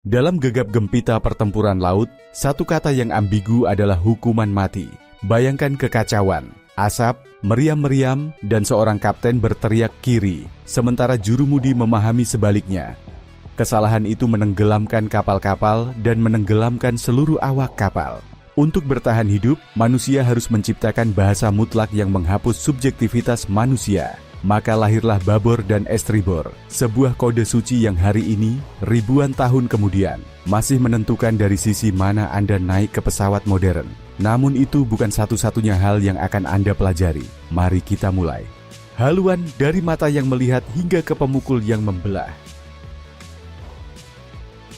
Dalam gegap gempita pertempuran laut, satu kata yang ambigu adalah hukuman mati. Bayangkan kekacauan, asap, meriam-meriam, dan seorang kapten berteriak kiri, sementara jurumudi memahami sebaliknya. Kesalahan itu menenggelamkan kapal-kapal dan menenggelamkan seluruh awak kapal. Untuk bertahan hidup, manusia harus menciptakan bahasa mutlak yang menghapus subjektivitas manusia. Maka lahirlah babor dan estribor, sebuah kode suci yang hari ini, ribuan tahun kemudian, masih menentukan dari sisi mana Anda naik ke pesawat modern. Namun itu bukan satu-satunya hal yang akan Anda pelajari. Mari kita mulai. Haluan dari mata yang melihat hingga ke pemukul yang membelah.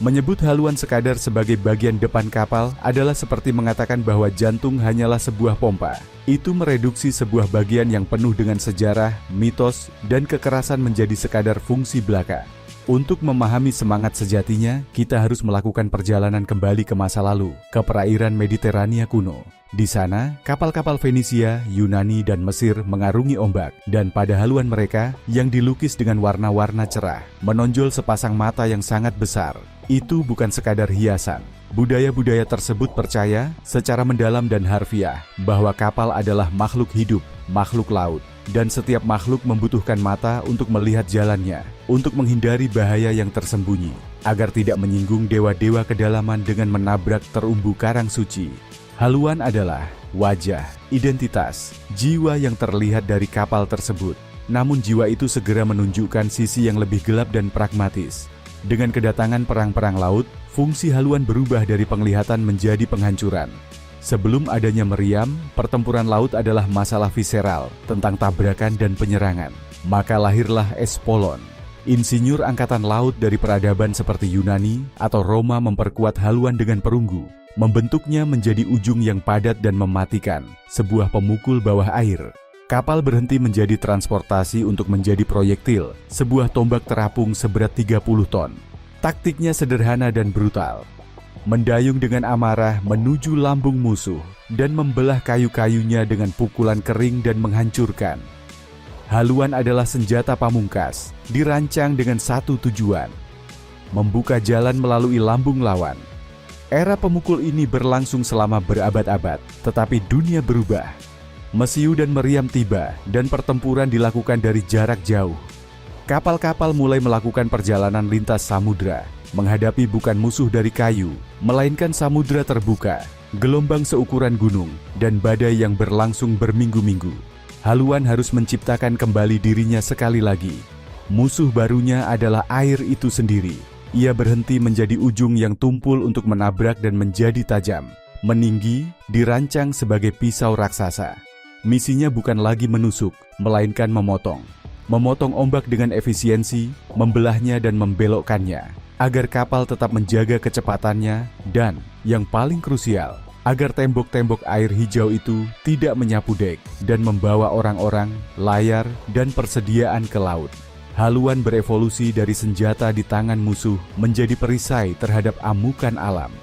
Menyebut haluan sekadar sebagai bagian depan kapal adalah seperti mengatakan bahwa jantung hanyalah sebuah pompa. Itu mereduksi sebuah bagian yang penuh dengan sejarah, mitos, dan kekerasan menjadi sekadar fungsi belaka. Untuk memahami semangat sejatinya, kita harus melakukan perjalanan kembali ke masa lalu, ke perairan Mediterania kuno. Di sana, kapal-kapal Fenisia, Yunani, dan Mesir mengarungi ombak, dan pada haluan mereka yang dilukis dengan warna-warna cerah, menonjol sepasang mata yang sangat besar. Itu bukan sekadar hiasan. Budaya-budaya tersebut percaya secara mendalam dan harfiah bahwa kapal adalah makhluk hidup, makhluk laut, dan setiap makhluk membutuhkan mata untuk melihat jalannya, untuk menghindari bahaya yang tersembunyi, agar tidak menyinggung dewa-dewa kedalaman dengan menabrak terumbu karang suci. Haluan adalah wajah, identitas, jiwa yang terlihat dari kapal tersebut. Namun jiwa itu segera menunjukkan sisi yang lebih gelap dan pragmatis. Dengan kedatangan perang-perang laut, fungsi haluan berubah dari penglihatan menjadi penghancuran. Sebelum adanya meriam, pertempuran laut adalah masalah visceral tentang tabrakan dan penyerangan. Maka lahirlah Espolon. Insinyur angkatan laut dari peradaban seperti Yunani atau Roma memperkuat haluan dengan perunggu, membentuknya menjadi ujung yang padat dan mematikan, sebuah pemukul bawah air. Kapal berhenti menjadi transportasi untuk menjadi proyektil, sebuah tombak terapung seberat 30 ton. Taktiknya sederhana dan brutal. Mendayung dengan amarah menuju lambung musuh dan membelah kayu-kayunya dengan pukulan kering dan menghancurkan. Haluan adalah senjata pamungkas, dirancang dengan satu tujuan: membuka jalan melalui lambung lawan. Era pemukul ini berlangsung selama berabad-abad, tetapi dunia berubah. Mesiu dan meriam tiba, dan pertempuran dilakukan dari jarak jauh. Kapal-kapal mulai melakukan perjalanan lintas samudra, menghadapi bukan musuh dari kayu, melainkan samudra terbuka, gelombang seukuran gunung, dan badai yang berlangsung berminggu-minggu. Haluan harus menciptakan kembali dirinya sekali lagi. Musuh barunya adalah air itu sendiri. Ia berhenti menjadi ujung yang tumpul untuk menabrak dan menjadi tajam. Meninggi, dirancang sebagai pisau raksasa. Misinya bukan lagi menusuk, melainkan memotong. Memotong ombak dengan efisiensi, membelahnya dan membelokkannya, agar kapal tetap menjaga kecepatannya, dan, yang paling krusial, agar tembok-tembok air hijau itu tidak menyapu dek dan membawa orang-orang, layar, dan persediaan ke laut. Haluan berevolusi dari senjata di tangan musuh menjadi perisai terhadap amukan alam.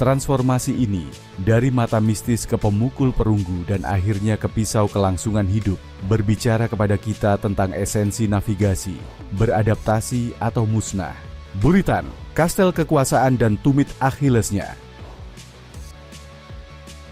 Transformasi ini, dari mata mistis ke pemukul perunggu dan akhirnya ke pisau kelangsungan hidup, berbicara kepada kita tentang esensi navigasi, beradaptasi atau musnah. Buritan, kastel kekuasaan dan tumit Akhillesnya.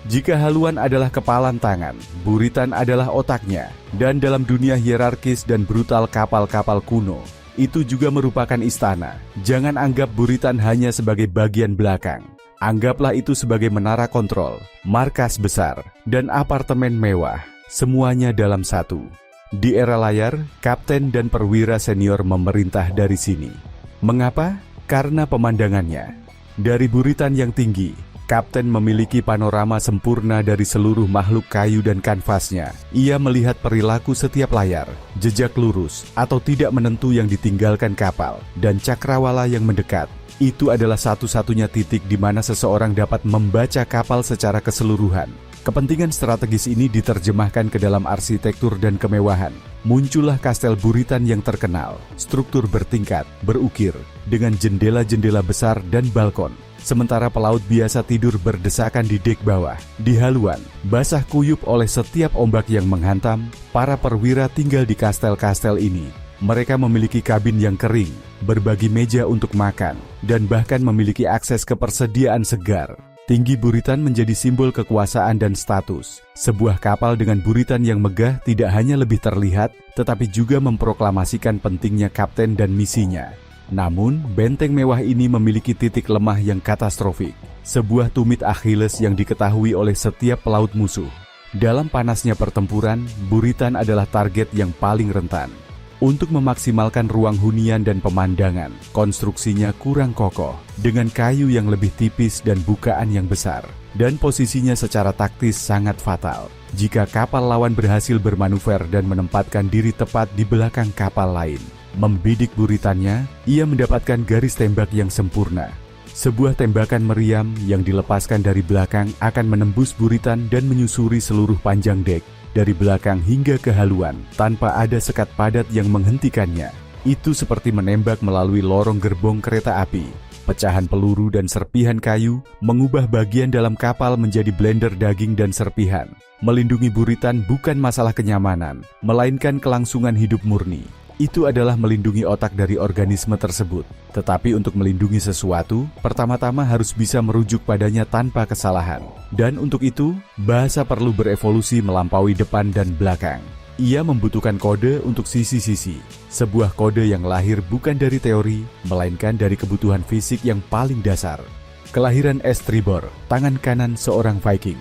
Jika haluan adalah kepalan tangan, buritan adalah otaknya. Dan dalam dunia hierarkis dan brutal kapal-kapal kuno, itu juga merupakan istana. Jangan anggap buritan hanya sebagai bagian belakang. Anggaplah itu sebagai menara kontrol, markas besar, dan apartemen mewah. Semuanya dalam satu. Di era layar, kapten dan perwira senior memerintah dari sini. Mengapa? Karena pemandangannya. Dari buritan yang tinggi, kapten memiliki panorama sempurna dari seluruh makhluk kayu dan kanvasnya. Ia melihat perilaku setiap layar, jejak lurus atau tidak menentu yang ditinggalkan kapal, dan cakrawala yang mendekat. Itu adalah satu-satunya titik di mana seseorang dapat membaca kapal secara keseluruhan. Kepentingan strategis ini diterjemahkan ke dalam arsitektur dan kemewahan. Muncullah kastel buritan yang terkenal, struktur bertingkat, berukir, dengan jendela-jendela besar dan balkon. Sementara pelaut biasa tidur berdesakan di dek bawah. Di haluan, basah kuyup oleh setiap ombak yang menghantam, para perwira tinggal di kastel-kastel ini. Mereka memiliki kabin yang kering, berbagi meja untuk makan, dan bahkan memiliki akses ke persediaan segar. Tinggi buritan menjadi simbol kekuasaan dan status. Sebuah kapal dengan buritan yang megah tidak hanya lebih terlihat, tetapi juga memproklamasikan pentingnya kapten dan misinya. Namun, benteng mewah ini memiliki titik lemah yang katastrofik. Sebuah tumit Achilles yang diketahui oleh setiap pelaut musuh. Dalam panasnya pertempuran, buritan adalah target yang paling rentan. Untuk memaksimalkan ruang hunian dan pemandangan, konstruksinya kurang kokoh, dengan kayu yang lebih tipis dan bukaan yang besar. Dan posisinya secara taktis sangat fatal. Jika kapal lawan berhasil bermanuver dan menempatkan diri tepat di belakang kapal lain, membidik buritannya, ia mendapatkan garis tembak yang sempurna. Sebuah tembakan meriam yang dilepaskan dari belakang akan menembus buritan dan menyusuri seluruh panjang dek, dari belakang hingga ke haluan, tanpa ada sekat padat yang menghentikannya. Itu seperti menembak melalui lorong gerbong kereta api. Pecahan peluru dan serpihan kayu mengubah bagian dalam kapal menjadi blender daging dan serpihan. Melindungi buritan bukan masalah kenyamanan, melainkan kelangsungan hidup murni. Itu adalah melindungi otak dari organisme tersebut. Tetapi untuk melindungi sesuatu, pertama-tama harus bisa merujuk padanya tanpa kesalahan. Dan untuk itu, bahasa perlu berevolusi melampaui depan dan belakang. Ia membutuhkan kode untuk sisi-sisi. Sebuah kode yang lahir bukan dari teori, melainkan dari kebutuhan fisik yang paling dasar. Kelahiran Estribor, tangan kanan seorang Viking.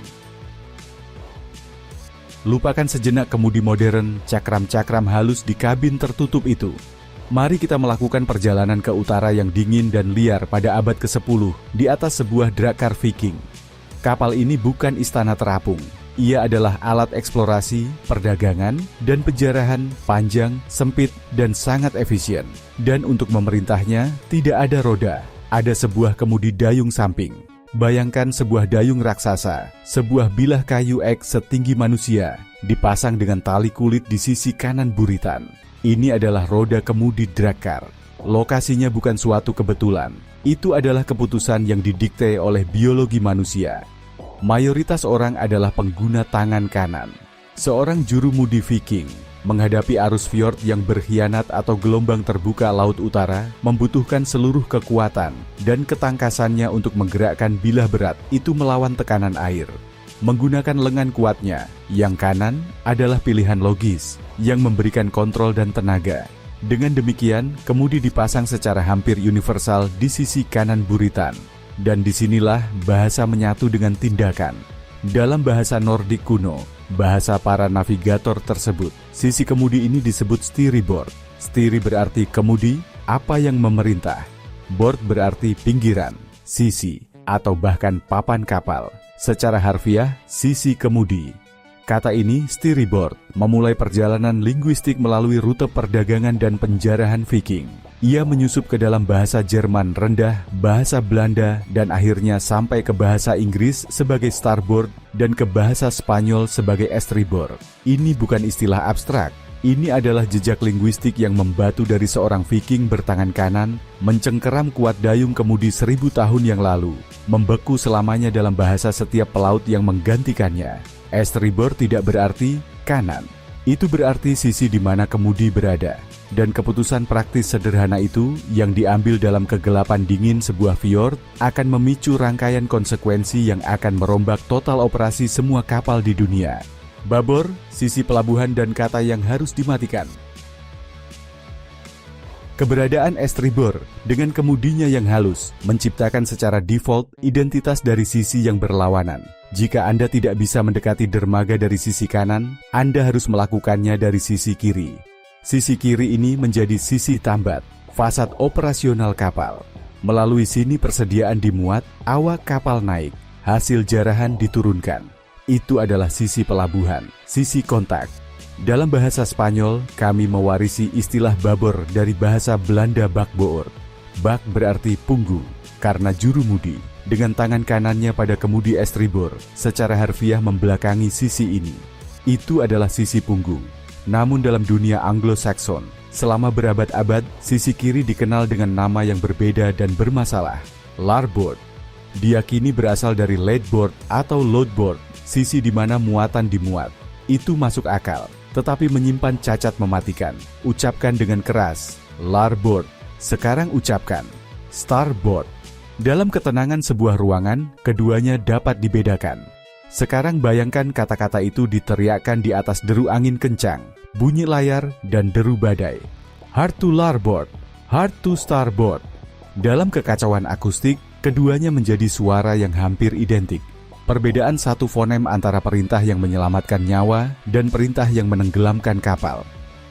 Lupakan sejenak kemudi modern, cakram-cakram halus di kabin tertutup itu. Mari kita melakukan perjalanan ke utara yang dingin dan liar pada abad ke-10 di atas sebuah drakar Viking. Kapal ini bukan istana terapung. Ia adalah alat eksplorasi, perdagangan, dan penjarahan panjang, sempit, dan sangat efisien. Dan untuk memerintahnya, tidak ada roda. Ada sebuah kemudi dayung samping. Bayangkan sebuah dayung raksasa, sebuah bilah kayu X setinggi manusia, dipasang dengan tali kulit di sisi kanan buritan. Ini adalah roda kemudi drakar. Lokasinya bukan suatu kebetulan. Itu adalah keputusan yang didikte oleh biologi manusia. Mayoritas orang adalah pengguna tangan kanan. Seorang jurumudi Viking menghadapi arus fjord yang berkhianat atau gelombang terbuka laut utara membutuhkan seluruh kekuatan dan ketangkasannya untuk menggerakkan bilah berat itu melawan tekanan air. Menggunakan lengan kuatnya, yang kanan adalah pilihan logis yang memberikan kontrol dan tenaga. Dengan demikian, kemudi dipasang secara hampir universal di sisi kanan buritan. Dan disinilah bahasa menyatu dengan tindakan. Dalam bahasa Nordik kuno, bahasa para navigator tersebut, sisi kemudi ini disebut styribord. Styri berarti kemudi, apa yang memerintah. Board berarti pinggiran, sisi, atau bahkan papan kapal. Secara harfiah, sisi kemudi. Kata ini, styribord, memulai perjalanan linguistik melalui rute perdagangan dan penjarahan Viking. Ia menyusup ke dalam bahasa Jerman rendah, bahasa Belanda, dan akhirnya sampai ke bahasa Inggris sebagai starboard dan ke bahasa Spanyol sebagai estribor. Ini bukan istilah abstrak. Ini adalah jejak linguistik yang membatu dari seorang Viking bertangan kanan, mencengkeram kuat dayung kemudi 1000 tahun yang lalu, membeku selamanya dalam bahasa setiap pelaut yang menggantikannya. Estribor tidak berarti kanan. Itu berarti sisi di mana kemudi berada. Dan keputusan praktis sederhana itu yang diambil dalam kegelapan dingin sebuah fjord akan memicu rangkaian konsekuensi yang akan merombak total operasi semua kapal di dunia. Babor, sisi pelabuhan dan kata yang harus dimatikan. Keberadaan estribor dengan kemudinya yang halus menciptakan secara default identitas dari sisi yang berlawanan. Jika Anda tidak bisa mendekati dermaga dari sisi kanan, Anda harus melakukannya dari sisi kiri. Sisi kiri ini menjadi sisi tambat, fasad operasional kapal. Melalui sini persediaan dimuat, awak kapal naik, hasil jarahan diturunkan. Itu adalah sisi pelabuhan, sisi kontak. Dalam bahasa Spanyol, kami mewarisi istilah babor dari bahasa Belanda bakboord. Bak berarti punggung, karena jurumudi, dengan tangan kanannya pada kemudi estribor, secara harfiah membelakangi sisi ini. Itu adalah sisi punggung. Namun dalam dunia Anglo-Saxon, selama berabad-abad, sisi kiri dikenal dengan nama yang berbeda dan bermasalah, larboard. Diyakini berasal dari leadboard atau loadboard, sisi di mana muatan dimuat. Itu masuk akal. tetapi menyimpan cacat mematikan. Ucapkan dengan keras, larboard. Sekarang ucapkan, starboard. Dalam ketenangan sebuah ruangan, keduanya dapat dibedakan. Sekarang bayangkan kata-kata itu diteriakkan di atas deru angin kencang, bunyi layar, dan deru badai. Hard to larboard, hard to starboard. Dalam kekacauan akustik, keduanya menjadi suara yang hampir identik. Perbedaan satu fonem antara perintah yang menyelamatkan nyawa dan perintah yang menenggelamkan kapal.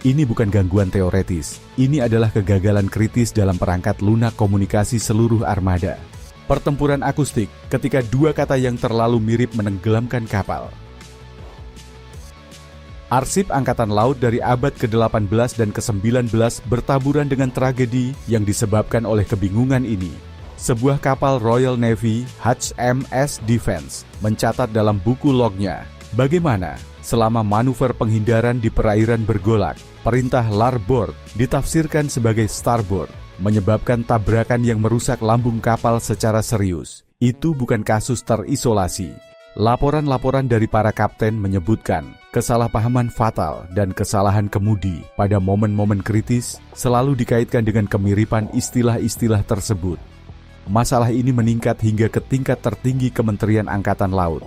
Ini bukan gangguan teoretis, ini adalah kegagalan kritis dalam perangkat lunak komunikasi seluruh armada. Pertempuran akustik ketika dua kata yang terlalu mirip menenggelamkan kapal. Arsip Angkatan Laut dari abad ke-18 dan ke-19 bertaburan dengan tragedi yang disebabkan oleh kebingungan ini. Sebuah kapal Royal Navy HMS Defense mencatat dalam buku lognya bagaimana selama manuver penghindaran di perairan bergolak, perintah larboard ditafsirkan sebagai starboard, menyebabkan tabrakan yang merusak lambung kapal secara serius. Itu bukan kasus terisolasi. Laporan-laporan dari para kapten menyebutkan kesalahpahaman fatal dan kesalahan kemudi pada momen-momen kritis selalu dikaitkan dengan kemiripan istilah-istilah tersebut. Masalah ini meningkat hingga ke tingkat tertinggi Kementerian Angkatan Laut.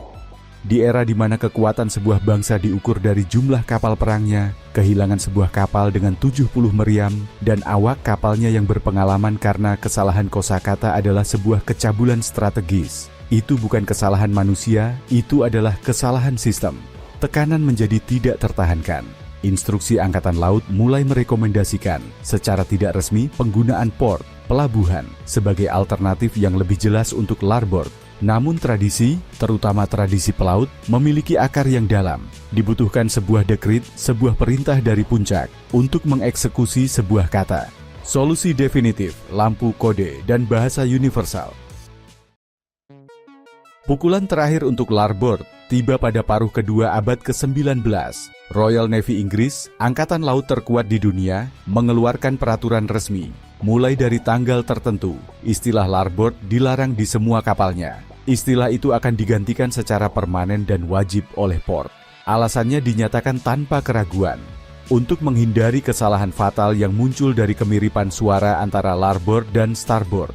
Di era di mana kekuatan sebuah bangsa diukur dari jumlah kapal perangnya, kehilangan sebuah kapal dengan 70 meriam dan awak kapalnya yang berpengalaman karena kesalahan kosakata adalah sebuah kecabulan strategis. Itu bukan kesalahan manusia, itu adalah kesalahan sistem. Tekanan menjadi tidak tertahankan. Instruksi Angkatan Laut mulai merekomendasikan secara tidak resmi penggunaan port, pelabuhan, sebagai alternatif yang lebih jelas untuk larboard. Namun tradisi, terutama tradisi pelaut, memiliki akar yang dalam. Dibutuhkan sebuah dekrit, sebuah perintah dari puncak, untuk mengeksekusi sebuah kata. Solusi definitif, lampu kode, dan bahasa universal. Pukulan terakhir untuk larboard tiba pada paruh kedua abad ke-19. Royal Navy Inggris, angkatan laut terkuat di dunia, mengeluarkan peraturan resmi. Mulai dari tanggal tertentu, istilah larboard dilarang di semua kapalnya. Istilah itu akan digantikan secara permanen dan wajib oleh port. Alasannya dinyatakan tanpa keraguan, untuk menghindari kesalahan fatal yang muncul dari kemiripan suara antara larboard dan starboard.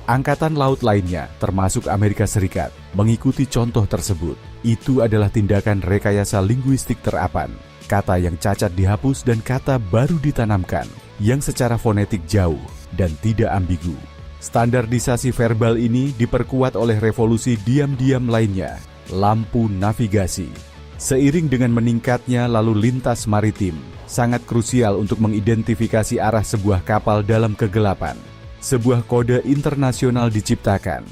Angkatan laut lainnya, termasuk Amerika Serikat, mengikuti contoh tersebut. Itu adalah tindakan rekayasa linguistik terapan. Kata yang cacat dihapus dan kata baru ditanamkan, yang secara fonetik jauh dan tidak ambigu. Standarisasi verbal ini diperkuat oleh revolusi diam-diam lainnya, lampu navigasi. Seiring dengan meningkatnya lalu lintas maritim, sangat krusial untuk mengidentifikasi arah sebuah kapal dalam kegelapan. Sebuah kode internasional diciptakan.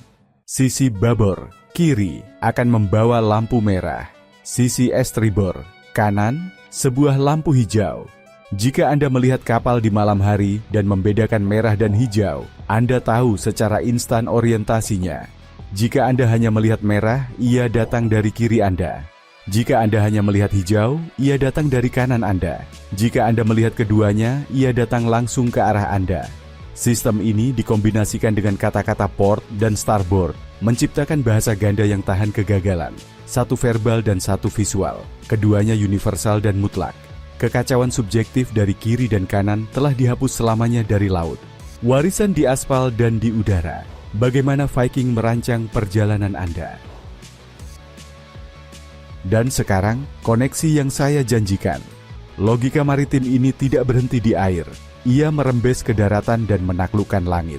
Sisi babor, kiri, akan membawa lampu merah. Sisi estribor, kanan, sebuah lampu hijau. Jika Anda melihat kapal di malam hari dan membedakan merah dan hijau, Anda tahu secara instan orientasinya. Jika Anda hanya melihat merah, ia datang dari kiri Anda. Jika Anda hanya melihat hijau, ia datang dari kanan Anda. Jika Anda melihat keduanya, ia datang langsung ke arah Anda. Sistem ini dikombinasikan dengan kata-kata port dan starboard, menciptakan bahasa ganda yang tahan kegagalan. Satu verbal dan satu visual, keduanya universal dan mutlak. Kekacauan subjektif dari kiri dan kanan telah dihapus selamanya dari laut. Warisan di aspal dan di udara. Bagaimana Viking merancang perjalanan Anda? Dan sekarang, koneksi yang saya janjikan. Logika maritim ini tidak berhenti di air. Ia merembes ke daratan dan menaklukkan langit.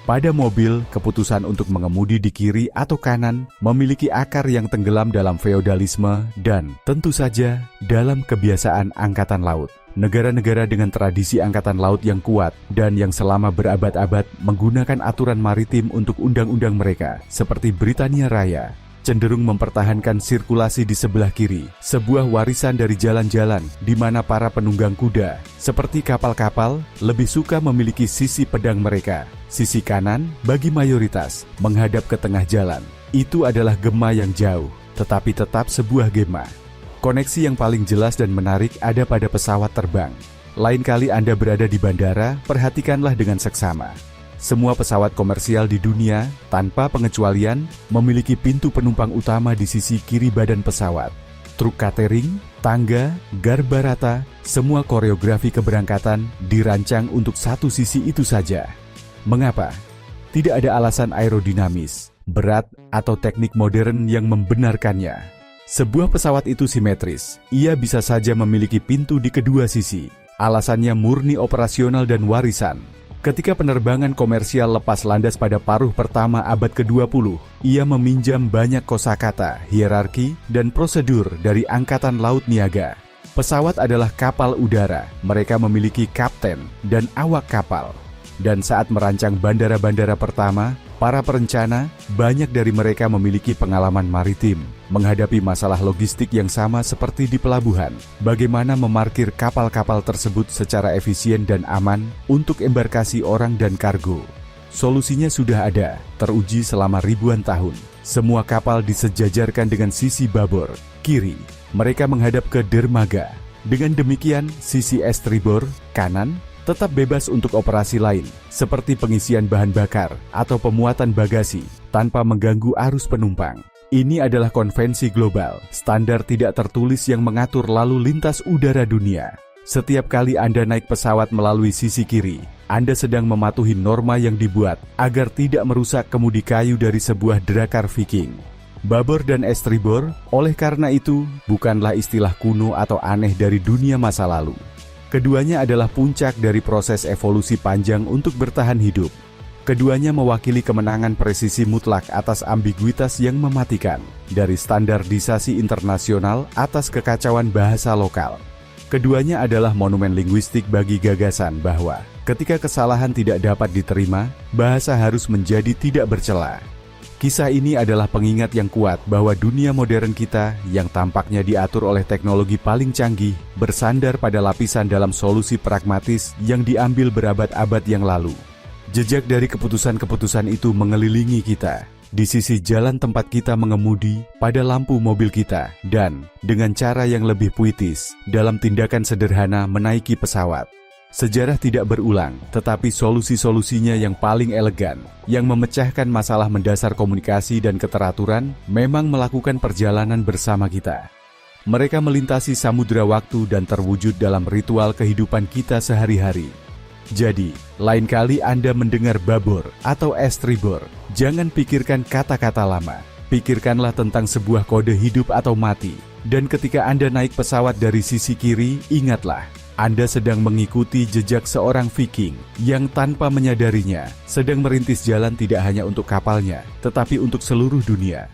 Pada mobil, keputusan untuk mengemudi di kiri atau kanan memiliki akar yang tenggelam dalam feodalisme dan, tentu saja, dalam kebiasaan angkatan laut. Negara-negara dengan tradisi angkatan laut yang kuat dan yang selama berabad-abad menggunakan aturan maritim untuk undang-undang mereka, seperti Britania Raya, cenderung mempertahankan sirkulasi di sebelah kiri, sebuah warisan dari jalan-jalan di mana para penunggang kuda, seperti kapal-kapal, lebih suka memiliki sisi pedang mereka. Sisi kanan, bagi mayoritas, menghadap ke tengah jalan. Itu adalah gema yang jauh, tetapi tetap sebuah gema. Koneksi yang paling jelas dan menarik ada pada pesawat terbang. Lain kali Anda berada di bandara, perhatikanlah dengan seksama. Semua pesawat komersial di dunia, tanpa pengecualian, memiliki pintu penumpang utama di sisi kiri badan pesawat. Truk catering, tangga, garba rata, semua koreografi keberangkatan dirancang untuk satu sisi itu saja. Mengapa? Tidak ada alasan aerodinamis, berat, atau teknik modern yang membenarkannya. Sebuah pesawat itu simetris, ia bisa saja memiliki pintu di kedua sisi. Alasannya murni operasional dan warisan. Ketika penerbangan komersial lepas landas pada paruh pertama abad ke-20, ia meminjam banyak kosakata, hierarki, dan prosedur dari Angkatan Laut Niaga. Pesawat adalah kapal udara, mereka memiliki kapten dan awak kapal. Dan saat merancang bandara-bandara pertama, para perencana, banyak dari mereka memiliki pengalaman maritim, menghadapi masalah logistik yang sama seperti di pelabuhan. Bagaimana memarkir kapal-kapal tersebut secara efisien dan aman untuk embarkasi orang dan kargo. Solusinya sudah ada, teruji selama ribuan tahun. Semua kapal disejajarkan dengan sisi babor, kiri. Mereka menghadap ke dermaga. Dengan demikian, sisi estribor, kanan, tetap bebas untuk operasi lain, seperti pengisian bahan bakar atau pemuatan bagasi, tanpa mengganggu arus penumpang. Ini adalah konvensi global, standar tidak tertulis yang mengatur lalu lintas udara dunia. Setiap kali Anda naik pesawat melalui sisi kiri, Anda sedang mematuhi norma yang dibuat agar tidak merusak kemudi kayu dari sebuah drakar Viking. Babor dan estribor, oleh karena itu, bukanlah istilah kuno atau aneh dari dunia masa lalu. Keduanya adalah puncak dari proses evolusi panjang untuk bertahan hidup. Keduanya mewakili kemenangan presisi mutlak atas ambiguitas yang mematikan, dari standarisasi internasional atas kekacauan bahasa lokal. Keduanya adalah monumen linguistik bagi gagasan bahwa ketika kesalahan tidak dapat diterima, bahasa harus menjadi tidak bercela. Kisah ini adalah pengingat yang kuat bahwa dunia modern kita yang tampaknya diatur oleh teknologi paling canggih bersandar pada lapisan dalam solusi pragmatis yang diambil berabad-abad yang lalu. Jejak dari keputusan-keputusan itu mengelilingi kita, di sisi jalan tempat kita mengemudi, pada lampu mobil kita, dan dengan cara yang lebih puitis dalam tindakan sederhana menaiki pesawat. Sejarah tidak berulang, tetapi solusi-solusinya yang paling elegan, yang memecahkan masalah mendasar komunikasi dan keteraturan, memang melakukan perjalanan bersama kita. Mereka melintasi samudera waktu dan terwujud dalam ritual kehidupan kita sehari-hari. Jadi, lain kali Anda mendengar babor atau estribor, jangan pikirkan kata-kata lama. Pikirkanlah tentang sebuah kode hidup atau mati. Dan ketika Anda naik pesawat dari sisi kiri, ingatlah, Anda sedang mengikuti jejak seorang Viking yang tanpa menyadarinya sedang merintis jalan tidak hanya untuk kapalnya, tetapi untuk seluruh dunia.